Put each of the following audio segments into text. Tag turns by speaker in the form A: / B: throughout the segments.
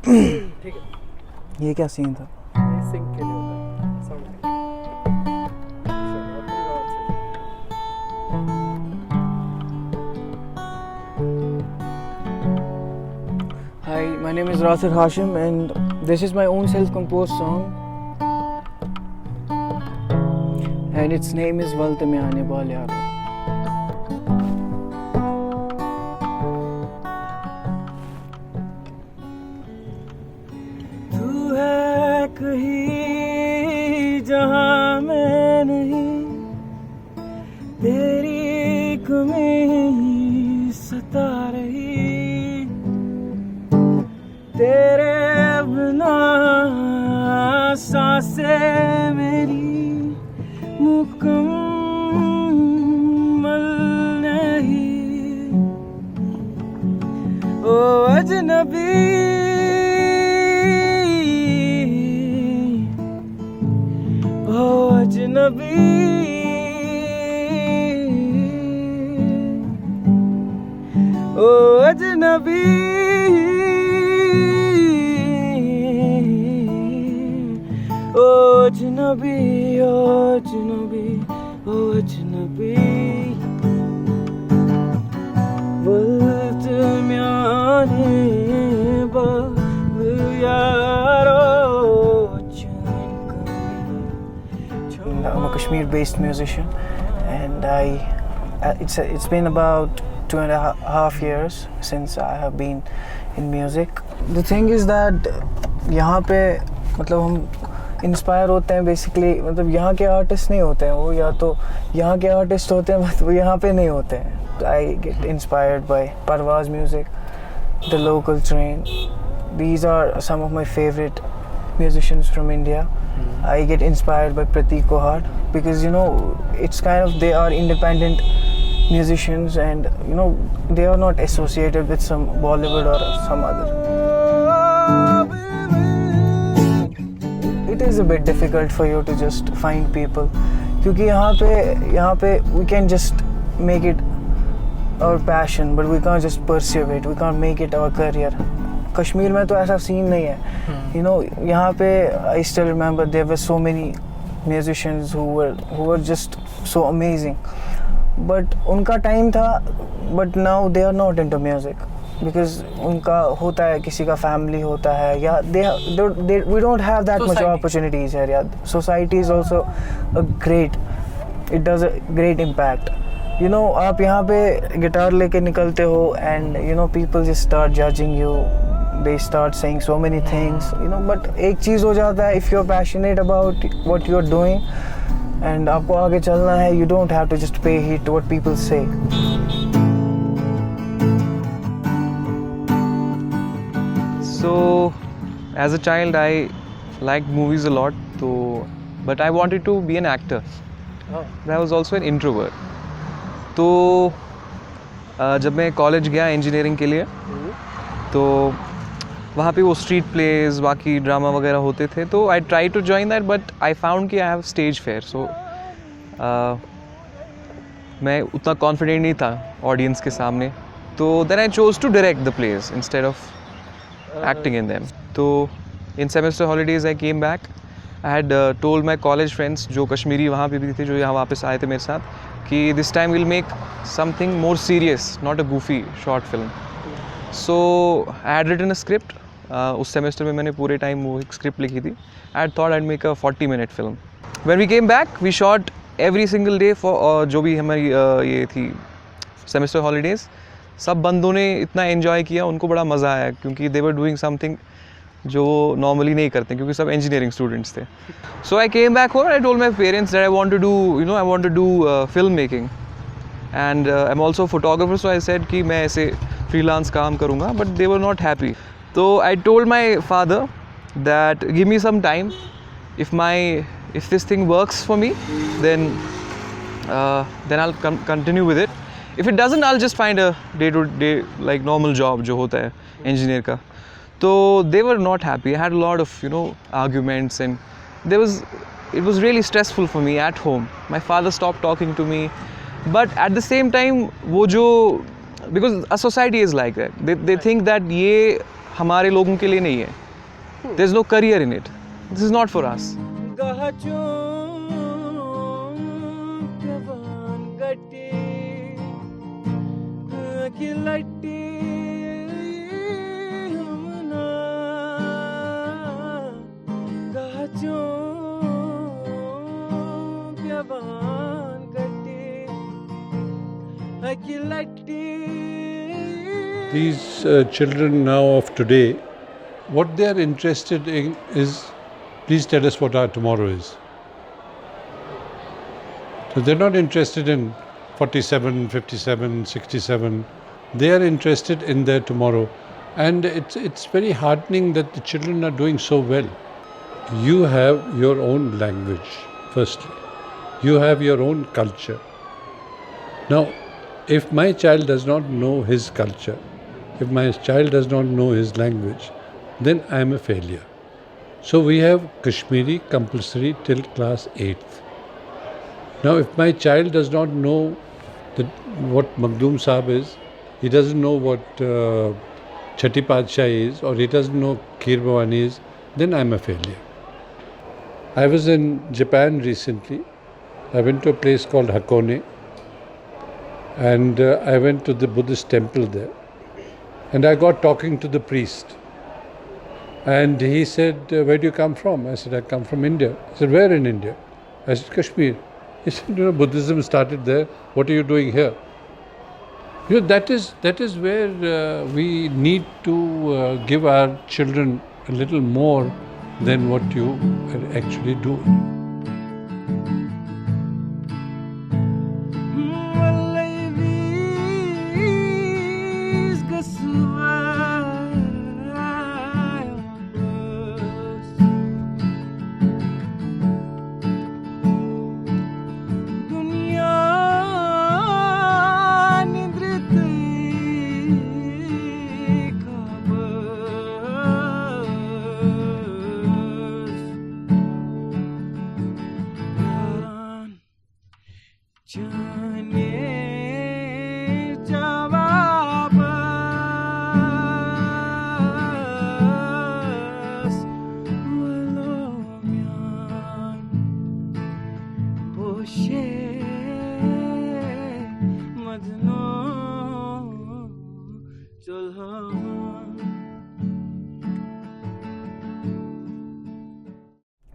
A: ठीक है,
B: ये क्या सीन था?
A: सिंक के लिए होता है साउंड के लिए। चलो, अपनी आवाज़ से।
B: Hi, my name is Rathir Hashim and this is my own self-composed song and its name is Walt mein aane wale yaaro. तू है कहीं जहां मैं नहीं, तेरी कमी सता रही, तेरे बिना सांसें मेरी मुकम्मल नहीं। ओ अजनबी, ओ अजनबी, ओ अजनबी, ओ अजनबी, ओ अजनबी, ओ अजनबी, वक्त में आने वाले यारो। I'm a Kashmir-based musician, and it's been about 2.5 years since I have been in music. The thing is that यहाँ पे मतलब हम इंस्पायर होते हैं बेसिकली, मतलब यहाँ के आर्टिस्ट नहीं होते हैं वो, या तो यहाँ के आर्टिस्ट होते हैं बट वो यहाँ पे नहीं होते हैं. I get inspired by Parvaz music, the local train. These are some of my favorite musicians from India. I get inspired by Pratik Kohad because it's kind of, they are independent musicians and they are not associated with some Bollywood or some other. It is a bit difficult for you to just find people क्योंकि यहाँ पे we can just make it our passion but we can't just pursue it, we can't make it our career. Kashmir में तो ऐसा scene नहीं है. यहाँ पे I still remember there were so many musicians who were just so amazing, but उनका time था, but now they are not into music because उनका होता है, किसी का family होता है, या we don't have that much opportunities here. Yeah, society is also it does a great impact. आप यहाँ पे गिटार लेके निकलते हो and people just start judging you, they start saying so many things, but एक चीज़ हो जाता है, if you're passionate about what you're doing and आपको आगे चलना है, you don't have to just pay heed to what people say.
C: So as a child I liked movies a lot, but I wanted to be an actor. But I was also an introvert. तो जब मैं college गया engineering के लिए तो वहाँ पे वो स्ट्रीट प्लेज बाकी ड्रामा वगैरह होते थे, तो I try to join that but I found कि I have stage fear. So मैं उतना कॉन्फिडेंट नहीं था ऑडियंस के सामने, तो then I chose to direct the plays instead of acting in them. तो in semester holidays I came back. I had told my college friends जो कश्मीरी वहाँ पे भी थे, जो यहाँ वापस आए थे मेरे साथ, कि this time will make something more serious, not a goofy short film. So I had written a script. उस सेमेस्टर में मैंने पूरे टाइम वो एक स्क्रिप्ट लिखी थी. I had thought I make a 40-minute film. When we came back we shot every single day for जो भी हमारी ये थी सेमेस्टर हॉलीडेज़. सब बंदों ने इतना एन्जॉय किया, उनको बड़ा मज़ा आया क्योंकि दे वर डूइंग समथिंग जो नॉर्मली नहीं करते क्योंकि सब इंजीनियरिंग स्टूडेंट्स थे. So I came back home, I told my parents that I want to do film making and I am also photographer. So I said कि मैं ऐसे freelance काम करूँगा, but they were not happy. तो I told my father that give me some time, if this thing works for me then I'll continue with it. If it doesn't, I'll just find a day-to-day like normal job जो होता है engineer का. So they were not happy. I had a lot of arguments and it was really stressful for me at home. My father stopped talking to me, but at the same time वो जो, because a society is like that, they think that ये हमारे लोगों के लिए नहीं है. There is no career in it. This is not for us.
D: These children now of today, what they are interested in is, please tell us what our tomorrow is. So they're not interested in 47, 57, 67. They are interested in their tomorrow. And it's very heartening that the children are doing so well. You have your own language, firstly. You have your own culture. Now, if my child does not know his culture, if my child does not know his language, then I am a failure. So we have Kashmiri compulsory till class 8th. Now, if my child does not know what Makhdoom Sahab is, he doesn't know what Chhati Padshah is, or he doesn't know Kheer Bhavani is, then I am a failure. I was in Japan recently. I went to a place called Hakone, and I went to the Buddhist temple there. And I got talking to the priest. And he said, where do you come from? I said, I come from India. He said, where in India? I said, Kashmir. He said, Buddhism started there. What are you doing here? That is where we need to give our children a little more than what you actually do.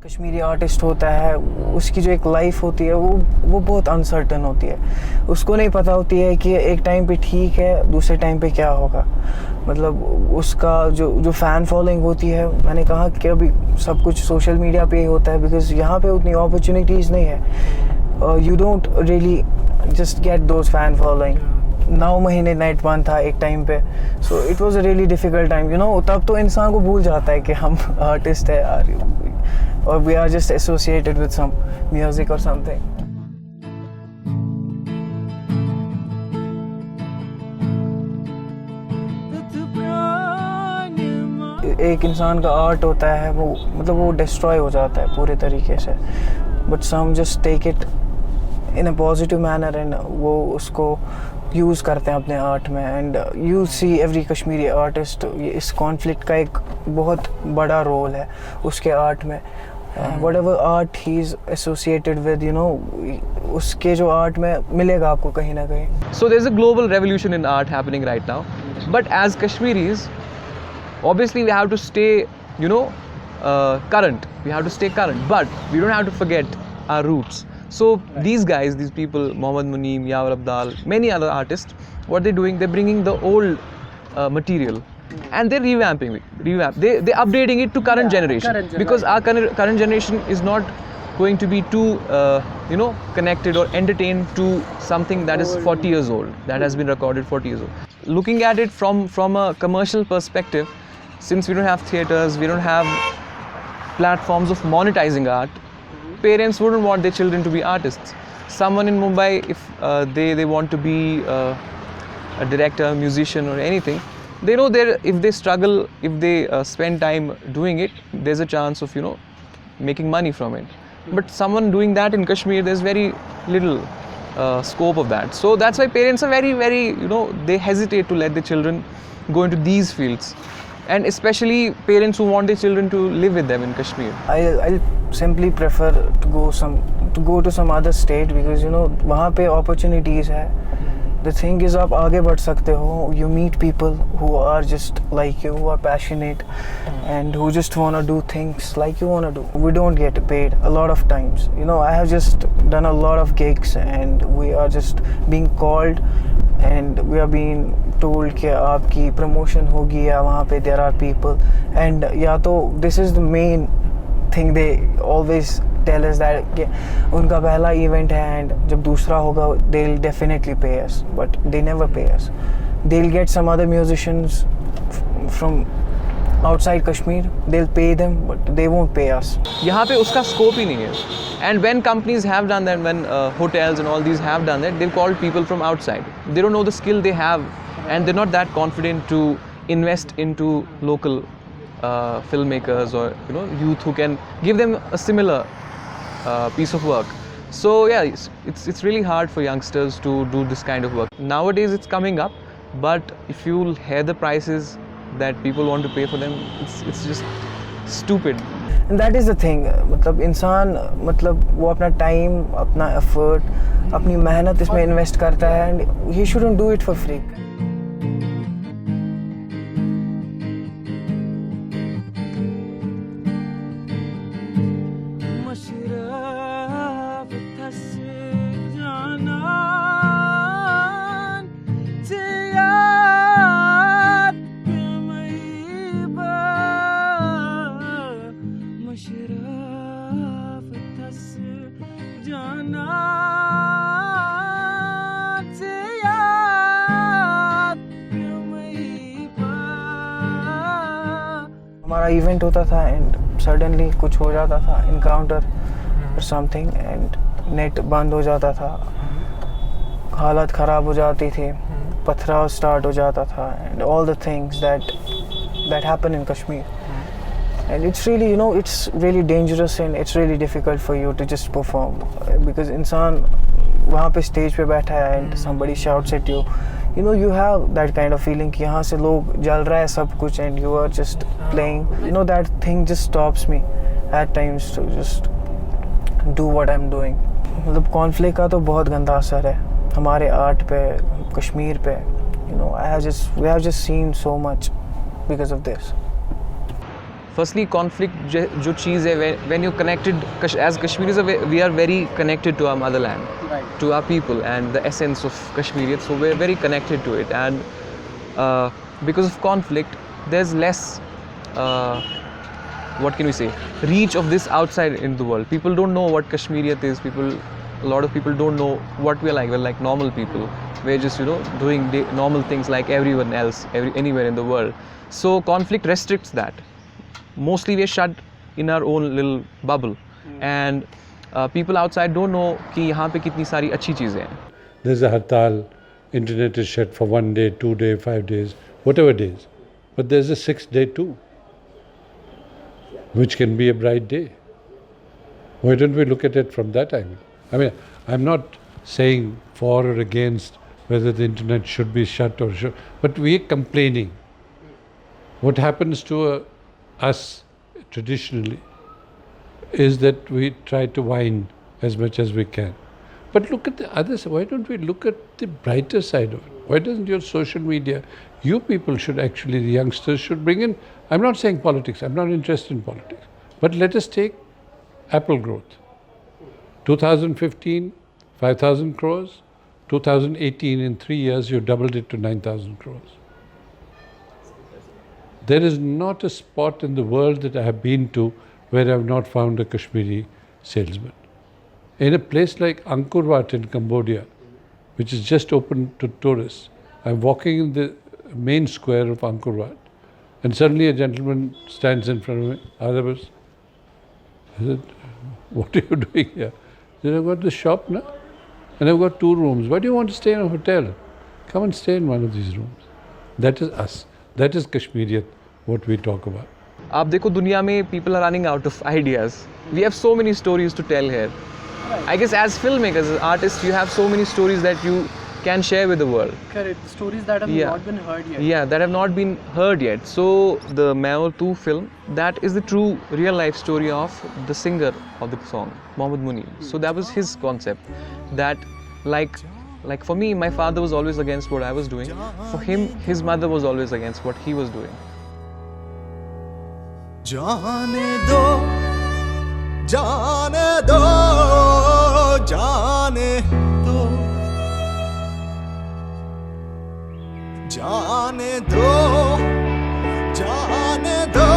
B: Kashmiri artist होता है, उसकी जो एक life होती है वो बहुत uncertain होती है. उसको नहीं पता होती है कि एक टाइम पे ठीक है, दूसरे टाइम पे क्या होगा. मतलब उसका जो फ़ैन फॉलोइंग होती है, मैंने कहा कि अभी सब कुछ सोशल मीडिया पे ही होता है, बिकॉज़ यहाँ पे उतनी अपॉर्चुनिटीज़ नहीं है. You don't really just get those fan following. 9 महीने नेट बंद था एक टाइम पे, so it was a really difficult time, you know. तब तो इंसान को भूल जाता है कि हम आर्टिस्ट है or we are just associated with some music or something. एक इंसान का आर्ट होता है वो मतलब वो डिस्ट्रॉय हो जाता है पूरे तरीके से, but some just take it in a positive manner and वो उसको यूज़ करते हैं अपने आर्ट में. And you see every Kashmiri artist, इस कॉन्फ्लिक्ट का एक बहुत बड़ा रोल है उसके आर्ट में. whatever art he's associated with, you know, उसके जो आर्ट में मिलेगा आपको कहीं ना कहीं.
C: So there's a global revolution in art happening right now, but as Kashmiris, obviously we have to stay, you know, current. We have to stay current, but we don't have to forget our roots. So these guys, these people, Mohammad Muneem, Yawar Abdal, many other artists, what they're doing, they're bringing the old material and they're revamping it. They're updating it to current generation, because our current generation is not going to be too connected or entertained to something that is 40 years old, that has been recorded 40 years old. Looking at it from a commercial perspective, since we don't have theaters, we don't have platforms of monetizing art, parents wouldn't want their children to be artists. Someone in Mumbai, if they want to be a director, a musician or anything, they know if they struggle, if they spend time doing it, there's a chance of making money from it. But someone doing that in Kashmir, there's very little scope of that. So that's why parents are very, very, they hesitate to let their children go into these fields. and especially parents who want their children to live with them in Kashmir?
B: I'll simply prefer to go to some other state because you know वहाँ पे opportunities है. The thing is आप आगे बढ़ सकते हो. You meet people who are just like you, who are passionate and who just wanna do things like you wanna do. We don't get paid a lot of times. You know, I have just done a lot of gigs and we are just being called and we are being told कि आपकी promotion होगी या वहाँ पे there are people and या तो this is the main thing they always tell us that कि उनका पहला event है and जब दूसरा होगा they'll definitely pay us but they never pay us. They'll get some other musicians from outside Kashmir, they'll pay them but they won't pay us.
C: यहाँ पे उसका scope ही नहीं है. And when companies have done that, when hotels and all these have done that, they've called people from outside. They don't know the skill they have and they're not that confident to invest into local filmmakers or you know youth who can give them a similar piece of work. So yeah, it's really hard for youngsters to do this kind of work. Nowadays it's coming up, but if you hear the prices that people want to pay for them, it's just stupid.
B: And that is the thing. मतलब इंसान मतलब वो अपना time, अपना effort, अपनी मेहनत इसमें invest करता है and he shouldn't do it for free. हमारा इवेंट होता था एंड सडनली कुछ हो जाता था, इनकाउंटर और समथिंग एंड नेट बंद हो जाता था, हालत ख़राब हो जाती थी, पथराव स्टार्ट हो जाता था and all the things that happen in Kashmir. And it's really, you know, it's really dangerous and it's really difficult for you to just perform because इंसान वहाँ पे स्टेज पे बैठा है and somebody shouts at you, you know, you have that kind of feeling कि यहाँ से लोग जल रहा है सब कुछ and you are just playing. You know, that thing just stops me at times to just do what I'm doing. मतलब conflict का तो बहुत गंदा असर है हमारे आर्ट पे, कश्मीर पे. You know, we have just seen so much because of this.
C: Firstly, conflict जो चीज़ है, when you're connected as Kashmiris, we are very connected to our motherland,
A: Right.
C: to our people and the essence of Kashmirians, so we're very connected to it. And because of conflict, there's less, what can we say, reach of this outside in the world. People don't know what Kashmiriyat is. A lot of people don't know what we're like. We're like normal people. We're just, you know, doing normal things like everyone else, anywhere in the world. So conflict restricts that. Mostly we're shut in our own little bubble, and people outside don't know कि यहाँ पे कितनी सारी अच्छी चीज़ें हैं.
D: There's a hartal, internet is shut for 1 day, 2 days, 5 days, whatever days. But there's a 6th day too, which can be a bright day. Why don't we look at it from that angle? I mean, I'm not saying for or against whether the internet should be shut or should, but we're complaining. What happens to us traditionally is that we try to whine as much as we can. But look at the other side. Why don't we look at the brighter side of it? Why doesn't your social media, you people should actually, the youngsters should bring in, I'm not saying politics, I'm not interested in politics, but let us take Apple growth. 2015, 5,000 crores. 2018, in 3 years, you doubled it to 9,000 crores. There is not a spot in the world that I have been to where I have not found a Kashmiri salesman. In a place like Angkor Wat in Cambodia, which is just open to tourists, I'm walking in the main square of Angkor Wat, and suddenly a gentleman stands in front of me, Adabas. I said, what are you doing here? He said, I've got the shop now, and I've got 2 rooms. Why do you want to stay in a hotel? Come and stay in one of these rooms. That is us. That is Kashmiriyat, what we talk about.
C: आप देखो दुनिया में people are running out of ideas. We have so many stories to tell here. I guess as filmmakers, as artists, you have so many stories that you can share with the world.
A: Correct. The stories that have
C: Yeah.
A: not been heard yet.
C: Yeah, that have not been heard yet. So the Mayor 2 film, that is the true real life story of the singer of the song, Mohammed Munir. So that was his concept. That like for me, my father was always against what I was doing. For him, his mother was always against what he was doing.
E: जाने दो जाने दो जाने दो जाने दो जाने दो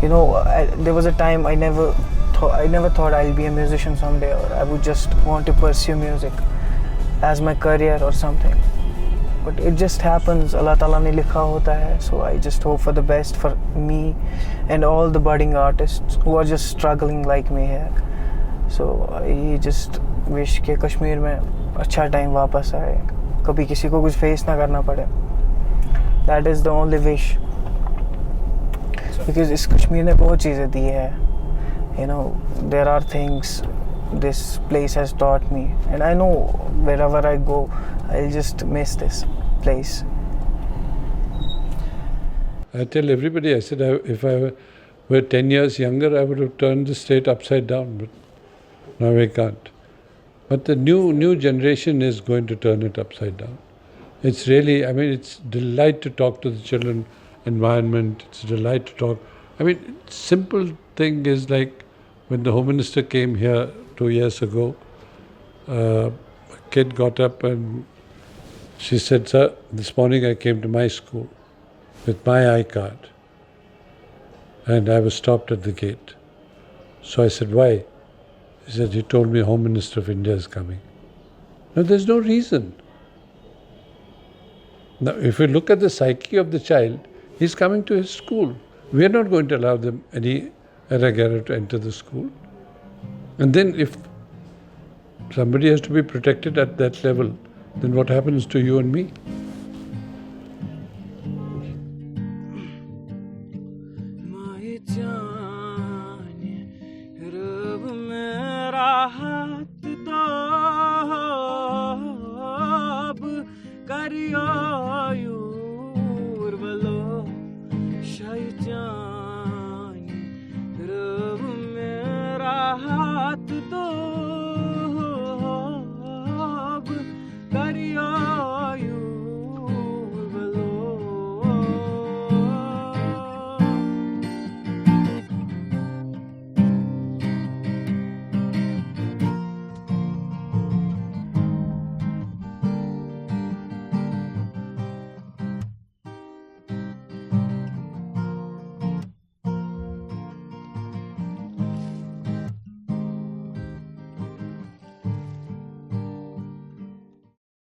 B: You know, there was a time I never thought I'll be a musician someday, or I would just want to pursue music as my career or something. But it just happens. Allah Ta'ala ne likha hota hai. So I just hope for the best for me and all the budding artists who are just struggling like me here. So I just wish कि कश्मीर में अच्छा time वापस आए, कभी किसी को कुछ face ना करना पड़े. That is the only wish. Because इस कश्मीर ने बहुत चीज़ें दी है. You know, there are things this place has taught me, and I know wherever I go, I'll just miss this place.
D: I tell everybody, I said, if I were 10 years younger, I would have turned the state upside down, but now I can't. But the new generation is going to turn it upside down. It's really, I mean, it's a delight to talk to the children, environment, it's a delight to talk. I mean, simple thing is like when the Home Minister came here 2 years ago, a kid got up and she said, "Sir, this morning I came to my school with my iCard and I was stopped at the gate." So I said, "Why?" He said, "He told me Home Minister of India is coming." Now there's no reason. Now if you look at the psyche of the child, he's coming to his school. We are not going to allow them any Ragara to enter the school. And then if somebody has to be protected at that level, then what happens to you and me?
B: हाथ दो अब करियो